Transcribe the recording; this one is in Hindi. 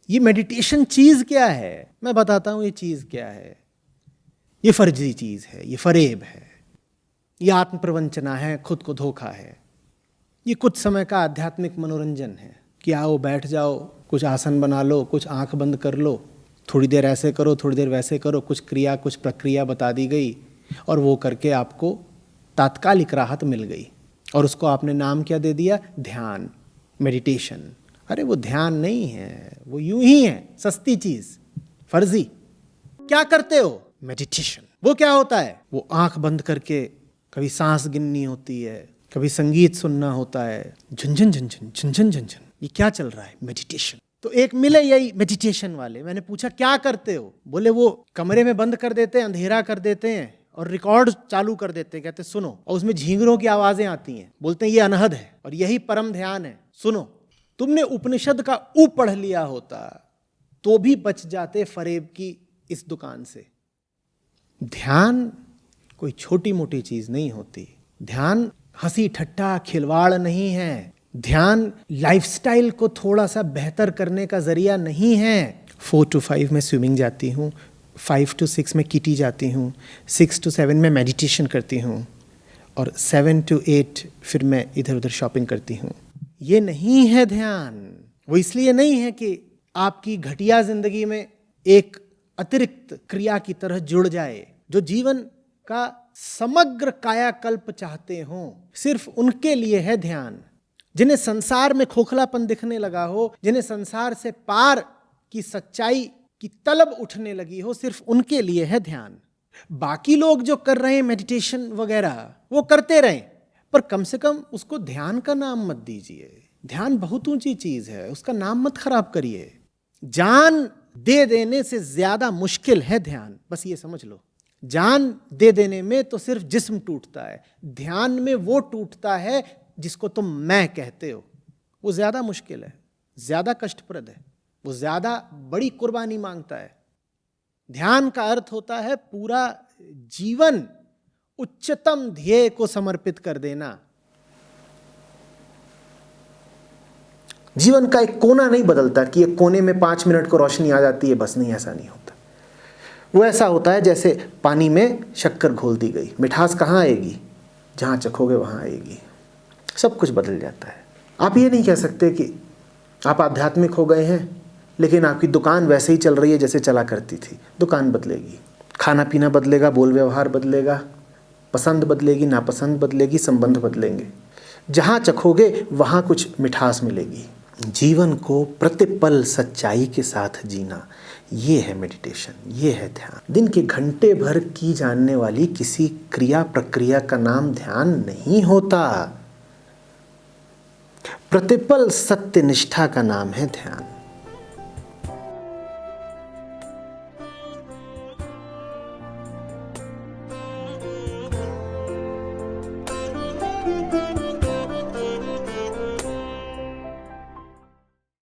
ये मेडिटेशन चीज क्या है? मैं बताता हूं ये चीज क्या है। ये फर्जी चीज है, ये फरेब है, ये आत्म प्रवंचना है, खुद को धोखा है। ये कुछ समय का आध्यात्मिक मनोरंजन है कि आओ बैठ जाओ, कुछ आसन बना लो, कुछ आंख बंद कर लो, थोड़ी देर ऐसे करो, थोड़ी देर वैसे करो, कुछ क्रिया कुछ प्रक्रिया बता दी गई और वो करके आपको तात्कालिक राहत मिल गई। और उसको आपने नाम क्या दे दिया? ध्यान, मेडिटेशन। अरे वो ध्यान नहीं है, वो यूं ही है, सस्ती चीज, फर्जी। क्या करते हो? मेडिटेशन। वो क्या होता है? वो आंख बंद करके कभी सांस गिननी होती है, कभी संगीत सुनना होता है, झुनझुन झुनझुन झुनझुन झुनझुन। ये क्या चल रहा है? मेडिटेशन। तो एक मिले यही मेडिटेशन वाले, मैंने पूछा क्या करते हो? बोले वो कमरे में बंद कर देते हैं, अंधेरा कर देते हैं और रिकॉर्ड चालू कर देते हैं, कहते हैं सुनो, और उसमें झींगरों की आवाजें आती हैं, बोलते हैं ये अनहद है और यही परम ध्यान है, सुनो। तुमने उपनिषद का ऊ पढ़ लिया होता तो भी बच जाते फरेब की इस दुकान से। ध्यान कोई छोटी मोटी चीज नहीं होती। ध्यान हंसी ठट्टा खिलवाड़ नहीं है। ध्यान लाइफस्टाइल को थोड़ा सा बेहतर करने का जरिया नहीं है। 4 to 5 में स्विमिंग जाती हूँ, 5 to 6 में किटी जाती हूँ, 6 to 7 में मेडिटेशन करती हूँ और 7 to 8 फिर मैं इधर उधर शॉपिंग करती हूँ। ये नहीं है ध्यान। वो इसलिए नहीं है कि आपकी घटिया जिंदगी में एक अतिरिक्त क्रिया की तरह जुड़ जाए। जो जीवन का समग्र कायाकल्प चाहते हों, सिर्फ उनके लिए है ध्यान। जिन्हें संसार में खोखलापन दिखने लगा हो, जिन्हें संसार से पार की सच्चाई की तलब उठने लगी हो, सिर्फ उनके लिए है ध्यान। बाकी लोग जो कर रहे हैं मेडिटेशन वगैरह, वो करते रहें, पर कम से कम उसको ध्यान का नाम मत दीजिए। ध्यान बहुत ऊंची चीज है, उसका नाम मत खराब करिए। जान दे देने से ज्यादा मुश्किल है ध्यान, बस ये समझ लो। जान दे देने में तो सिर्फ जिस्म टूटता है, ध्यान में वो टूटता है जिसको तुम मैं कहते हो। वो ज्यादा मुश्किल है, ज्यादा कष्टप्रद है, वो ज्यादा बड़ी कुर्बानी मांगता है। ध्यान का अर्थ होता है पूरा जीवन उच्चतम ध्येय को समर्पित कर देना। जीवन का एक कोना नहीं बदलता कि एक कोने में 5 मिनट को रोशनी आ जाती है, बस नहीं, ऐसा नहीं होता। वो ऐसा होता है जैसे पानी में शक्कर घोल दी गई, मिठास कहाँ आएगी? जहाँ चखोगे वहाँ आएगी। सब कुछ बदल जाता है। आप ये नहीं कह सकते कि आप आध्यात्मिक हो गए हैं लेकिन आपकी दुकान वैसे ही चल रही है जैसे चला करती थी। दुकान बदलेगी, खाना पीना बदलेगा, बोल व्यवहार बदलेगा, पसंद बदलेगी, नापसंद बदलेगी, संबंध बदलेंगे। जहाँ चखोगे वहाँ कुछ मिठास मिलेगी। जीवन को प्रतिपल सच्चाई के साथ जीना, ये है मेडिटेशन, ये है ध्यान। दिन के घंटे भर की जानने वाली किसी क्रिया प्रक्रिया का नाम ध्यान नहीं होता। प्रतिपल सत्य निष्ठा का नाम है ध्यान।